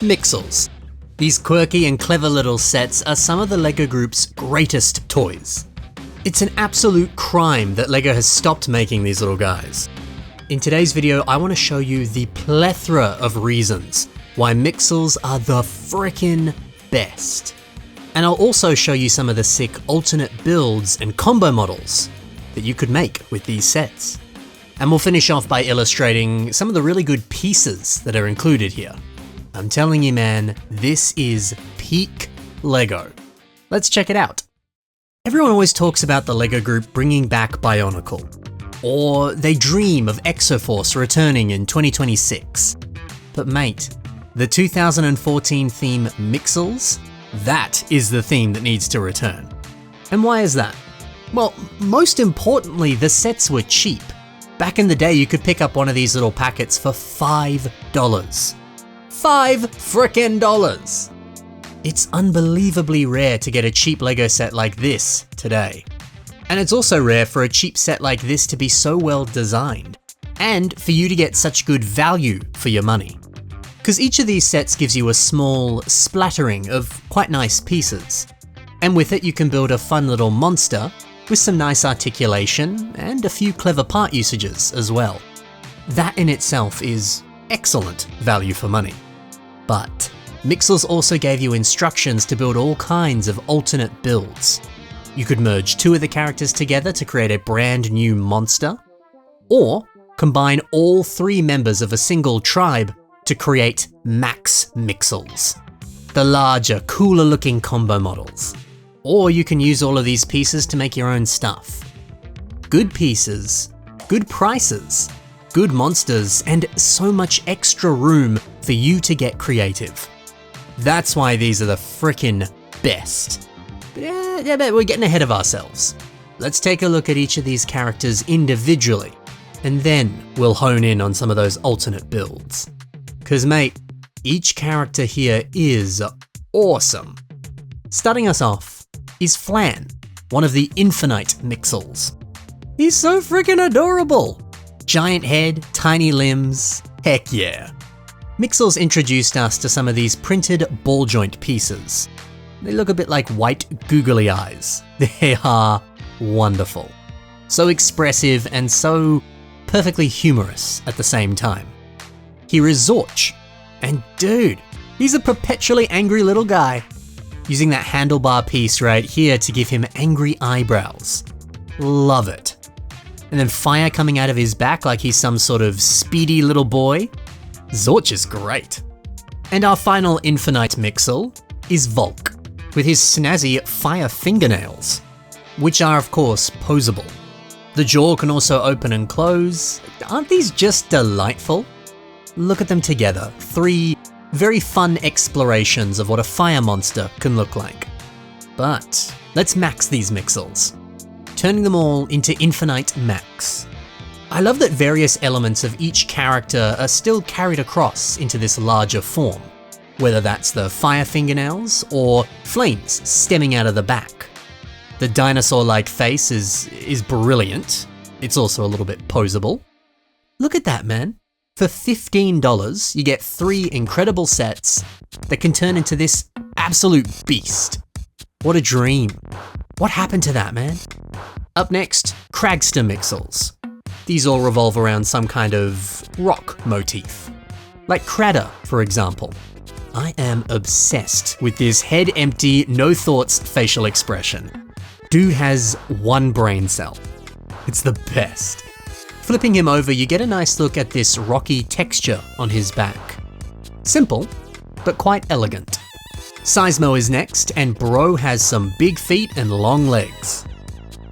Mixels. These quirky and clever little sets are some of the LEGO Group's greatest toys. It's an absolute crime that LEGO has stopped making these little guys. In today's video, I want to show you the plethora of reasons why Mixels are the frickin' best. And I'll also show you some of the sick alternate builds and combo models that you could make with these sets. And we'll finish off by illustrating some of the really good pieces that are included here. I'm telling you, man, this is peak LEGO. Let's check it out. Everyone always talks about the LEGO Group bringing back Bionicle, or they dream of Exoforce returning in 2026. But mate, the 2014 theme Mixels? That is the theme that needs to return. And why is that? Well, most importantly, the sets were cheap. Back in the day, you could pick up one of these little packets for $5. $5 frickin'! It's unbelievably rare to get a cheap LEGO set like this today. And it's also rare for a cheap set like this to be so well designed, and for you to get such good value for your money. Because each of these sets gives you a small splattering of quite nice pieces. And with it you can build a fun little monster with some nice articulation and a few clever part usages as well. That in itself is excellent value for money. But Mixels also gave you instructions to build all kinds of alternate builds. You could merge two of the characters together to create a brand new monster, or combine all three members of a single tribe to create Max Mixels, the larger, cooler looking combo models. Or you can use all of these pieces to make your own stuff. Good pieces, good prices, good monsters, and so much extra room for you to get creative. That's why these are the frickin' best. But we're getting ahead of ourselves. Let's take a look at each of these characters individually, and then we'll hone in on some of those alternate builds. Cause mate, each character here is awesome. Starting us off is Flan, one of the Infinite Mixels. He's so freaking adorable. Giant head, tiny limbs, heck yeah. Mixels introduced us to some of these printed ball joint pieces. They look a bit like white googly eyes. They are wonderful. So expressive and so perfectly humorous at the same time. Here is Zorch, and dude, he's a perpetually angry little guy, using that handlebar piece right here to give him angry eyebrows. Love it. And then fire coming out of his back like he's some sort of speedy little boy. Zorch is great. And our final Infinite Mixel is Volk, with his snazzy fire fingernails, which are of course posable. The jaw can also open and close. Aren't these just delightful? Look at them together, three very fun explorations of what a fire monster can look like. But let's max these Mixels, turning them all into Infinite Max. I love that various elements of each character are still carried across into this larger form, whether that's the fire fingernails or flames stemming out of the back. The dinosaur-like face is brilliant. It's also a little bit posable. Look at that, man. For $15, you get 3 incredible sets that can turn into this absolute beast. What a dream. What happened to that, man? Up next, Cragster Mixels. These all revolve around some kind of rock motif. Like Cradder, for example. I am obsessed with this head empty, no thoughts facial expression. Dude has one brain cell. It's the best. Flipping him over, you get a nice look at this rocky texture on his back. Simple, but quite elegant. Seismo is next, and bro has some big feet and long legs.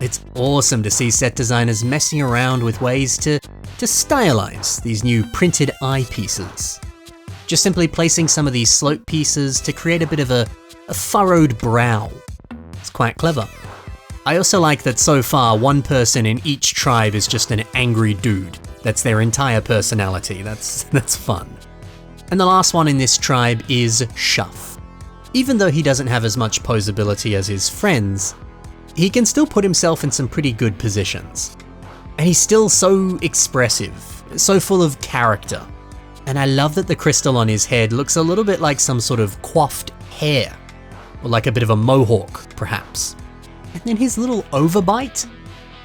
It's awesome to see set designers messing around with ways to stylize these new printed eye pieces. Just simply placing some of these slope pieces to create a bit of a furrowed brow. It's quite clever. I also like that so far one person in each tribe is just an angry dude. That's their entire personality. That's fun. And the last one in this tribe is Shuff. Even though he doesn't have as much posability as his friends, he can still put himself in some pretty good positions. And he's still so expressive, so full of character. And I love that the crystal on his head looks a little bit like some sort of coiffed hair, or like a bit of a mohawk, perhaps. And then his little overbite?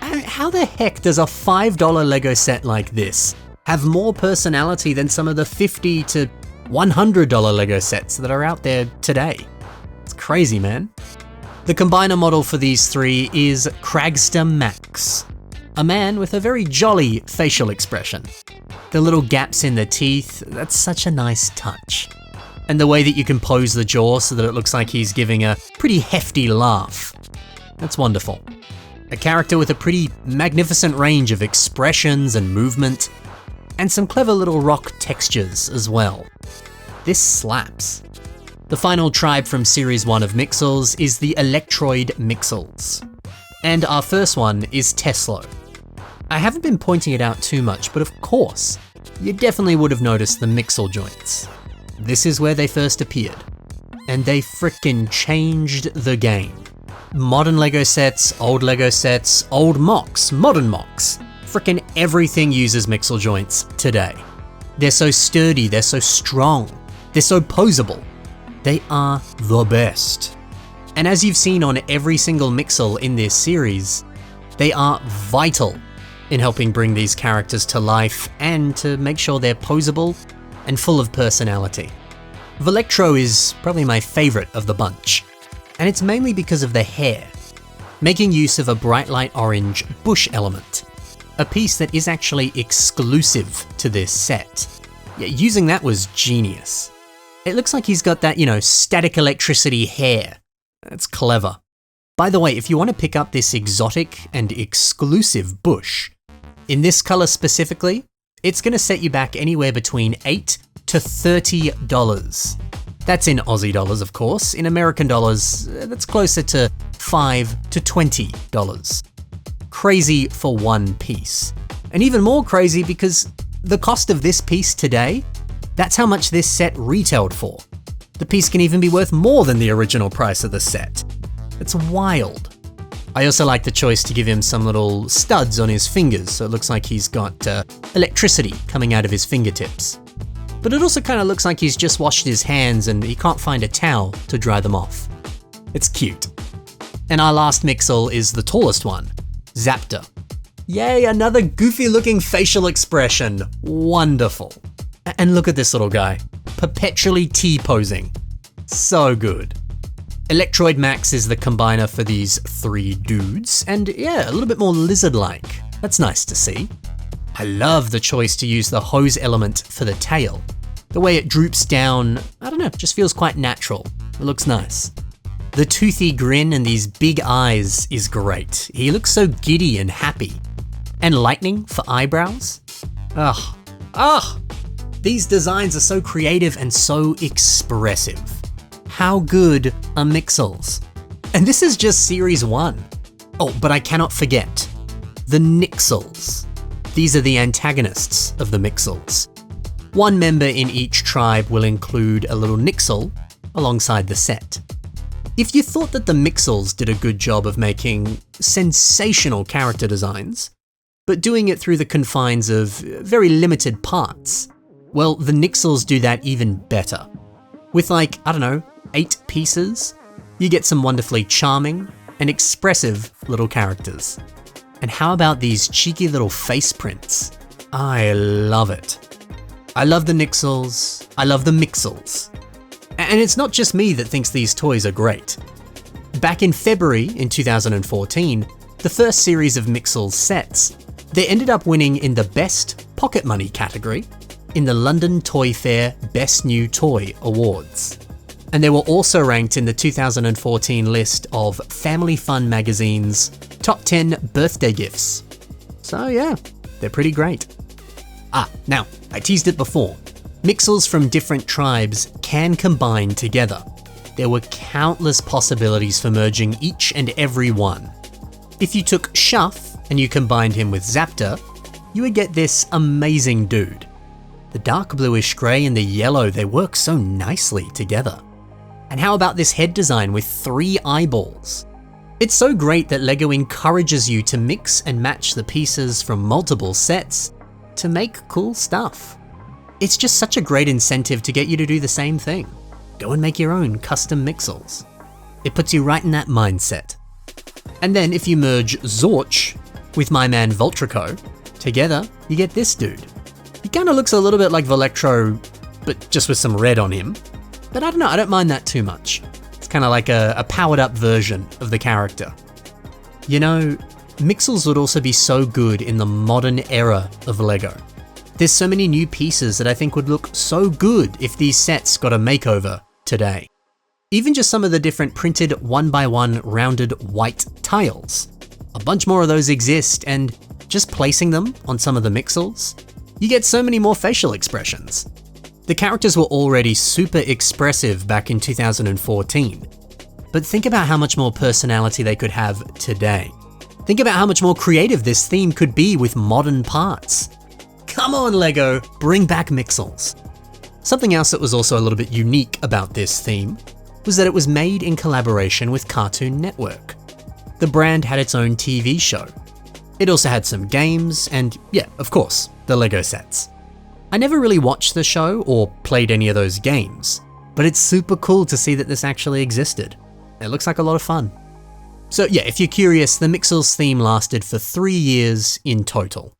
How the heck does a $5 Lego set like this have more personality than some of the $50 to $100 Lego sets that are out there today? It's crazy, man. The combiner model for these three is Cragster Max, a man with a very jolly facial expression. The little gaps in the teeth, that's such a nice touch. And the way that you can pose the jaw so that it looks like he's giving a pretty hefty laugh. That's wonderful. A character with a pretty magnificent range of expressions and movement, and some clever little rock textures as well. This slaps. The final tribe from Series 1 of Mixels is the Electroid Mixels. And our first one is Tesla. I haven't been pointing it out too much, but of course, you definitely would have noticed the Mixel joints. This is where they first appeared, and they frickin' changed the game. Modern Lego sets, old MOCs, modern MOCs, frickin' everything uses Mixel joints today. They're so sturdy, they're so strong, they're so posable. They are the best. And as you've seen on every single Mixel in this series, they are vital in helping bring these characters to life and to make sure they're posable and full of personality. Velectro is probably my favorite of the bunch, and it's mainly because of the hair, making use of a bright light orange bush element, a piece that is actually exclusive to this set. Yeah, using that was genius. It looks like he's got that, static electricity hair. That's clever. By the way, if you want to pick up this exotic and exclusive bush, in this color specifically, it's going to set you back anywhere between $8 to $30. That's in Aussie dollars, of course. In American dollars, that's closer to $5 to $20. Crazy for one piece. And even more crazy because the cost of this piece today, that's how much this set retailed for. The piece can even be worth more than the original price of the set. It's wild. I also like the choice to give him some little studs on his fingers, so it looks like he's got electricity coming out of his fingertips. But it also kind of looks like he's just washed his hands and he can't find a towel to dry them off. It's cute. And our last Mixel is the tallest one, Zaptor. Yay, another goofy looking facial expression. Wonderful. And look at this little guy, perpetually T-posing. So good. Electroid Max is the combiner for these three dudes, and yeah, a little bit more lizard-like. That's nice to see. I love the choice to use the hose element for the tail. The way it droops down, I don't know, just feels quite natural. It looks nice. The toothy grin and these big eyes is great. He looks so giddy and happy. And lightning for eyebrows? These designs are so creative and so expressive. How good are Mixels? And this is just Series 1. Oh, but I cannot forget the Nixels. These are the antagonists of the Mixels. One member in each tribe will include a little Nixel alongside the set. If you thought that the Mixels did a good job of making sensational character designs, but doing it through the confines of very limited parts, well, the Nixels do that even better. With 8 pieces, you get some wonderfully charming and expressive little characters. And how about these cheeky little face prints? I love it. I love the Nixels, I love the Mixels. And it's not just me that thinks these toys are great. Back in February in 2014, the first series of Mixels sets, they ended up winning in the Best Pocket Money category in the London Toy Fair Best New Toy Awards. And they were also ranked in the 2014 list of Family Fun magazine's top 10 birthday gifts. So yeah, they're pretty great. Now, I teased it before. Mixels from different tribes can combine together. There were countless possibilities for merging each and every one. If you took Shuff and you combined him with Zaptor, you would get this amazing dude. The dark bluish grey and the yellow, they work so nicely together. And how about this head design with 3 eyeballs? It's so great that LEGO encourages you to mix and match the pieces from multiple sets to make cool stuff. It's just such a great incentive to get you to do the same thing. Go and make your own custom Mixels. It puts you right in that mindset. And then if you merge Zorch with my man Voltrico, together you get this dude. He kind of looks a little bit like Volectro, but just with some red on him. But I don't know, I don't mind that too much. It's kind of like a powered up version of the character. You know, Mixels would also be so good in the modern era of LEGO. There's so many new pieces that I think would look so good if these sets got a makeover today. Even just some of the different printed 1x1 rounded white tiles. A bunch more of those exist, and just placing them on some of the Mixels, you get so many more facial expressions. The characters were already super expressive back in 2014, but think about how much more personality they could have today. Think about how much more creative this theme could be with modern parts. Come on, LEGO, bring back Mixels. Something else that was also a little bit unique about this theme was that it was made in collaboration with Cartoon Network. The brand had its own TV show. It also had some games and, yeah, of course, the LEGO sets. I never really watched the show or played any of those games, but it's super cool to see that this actually existed. It looks like a lot of fun. So yeah, if you're curious, the Mixels theme lasted for 3 years in total.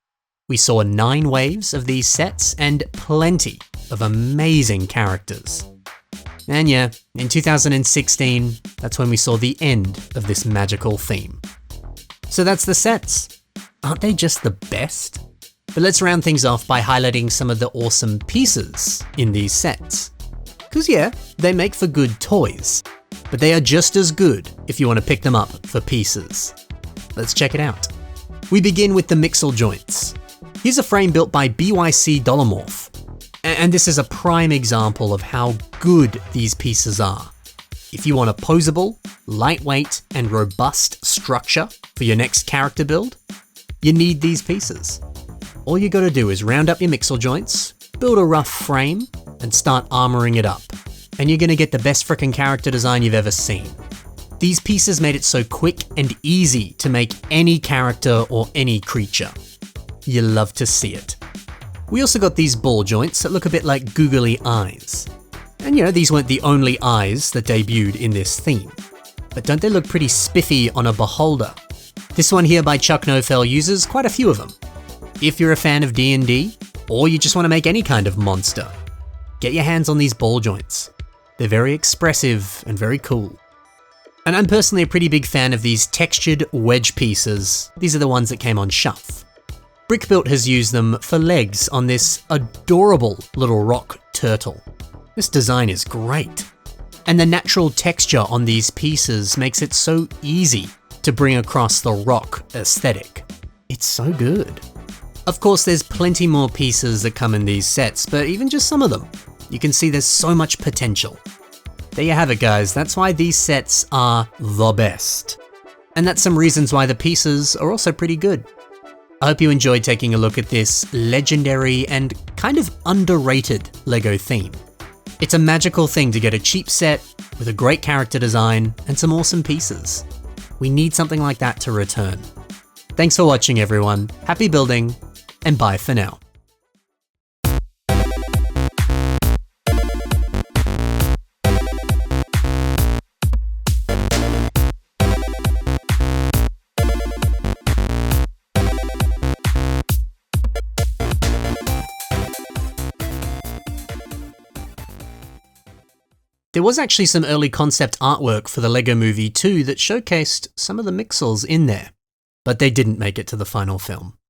We saw 9 waves of these sets and plenty of amazing characters. And yeah, in 2016, that's when we saw the end of this magical theme. So that's the sets. Aren't they just the best? But let's round things off by highlighting some of the awesome pieces in these sets. Cause yeah, they make for good toys, but they are just as good if you want to pick them up for pieces. Let's check it out. We begin with the Mixel joints. Here's a frame built by BYC Dolomorph, and this is a prime example of how good these pieces are. If you want a posable, lightweight, and robust structure for your next character build, you need these pieces. All you gotta do is round up your Mixel joints, build a rough frame, and start armoring it up, and you're gonna get the best frickin' character design you've ever seen. These pieces made it so quick and easy to make any character or any creature. You love to see it. We also got these ball joints that look a bit like googly eyes. And you know, these weren't the only eyes that debuted in this theme. But don't they look pretty spiffy on a beholder? This one here by Chuck Nofell uses quite a few of them. If you're a fan of D&D, or you just want to make any kind of monster, get your hands on these ball joints. They're very expressive and very cool. And I'm personally a pretty big fan of these textured wedge pieces. These are the ones that came on Shuff. Brickbuilt has used them for legs on this adorable little rock turtle. This design is great. And the natural texture on these pieces makes it so easy to bring across the rock aesthetic. It's so good. Of course, there's plenty more pieces that come in these sets, but even just some of them, you can see there's so much potential. There you have it, guys. That's why these sets are the best. And that's some reasons why the pieces are also pretty good. I hope you enjoyed taking a look at this legendary and kind of underrated LEGO theme. It's a magical thing to get a cheap set with a great character design and some awesome pieces. We need something like that to return. Thanks for watching, everyone. Happy building, and bye for now. There was actually some early concept artwork for the LEGO Movie 2 that showcased some of the Mixels in there, but they didn't make it to the final film.